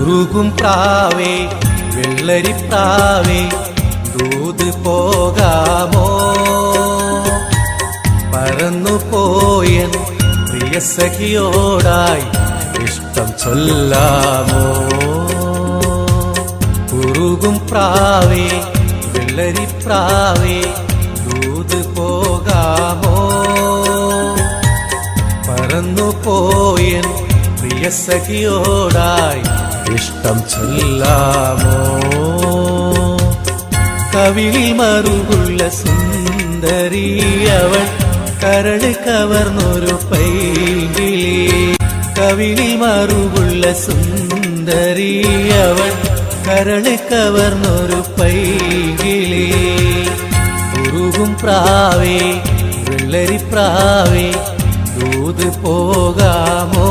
കുറുകും പ്രാവേ വെള്ളരിപ്രാവേ ദൂത് പോകാമോ പറന്നു പോയൻ പ്രിയ സഖിയോടായി ഇഷ്ടം ചൊല്ലാമോ കുറുകും പ്രാവേ വെള്ളരിപ്രാവേ ദൂത് പോകാമോ പറന്നു പോയൻ പ്രിയ സഖിയോടായി ഇഷ്ടം ചൊല്ലാമോ കവിളിൽ മറുകുള്ള സുന്ദരി അവൾ കരള് കവർന്നൊരു പൈങ്കിളി കവിളിൽ മറുകുള്ള സുന്ദരി അവൾ കരള് കവർന്നൊരു പൈങ്കിളി കുറുകും പ്രാവേ വെള്ളരിപ്രാവേ ദൂത് പോകാമോ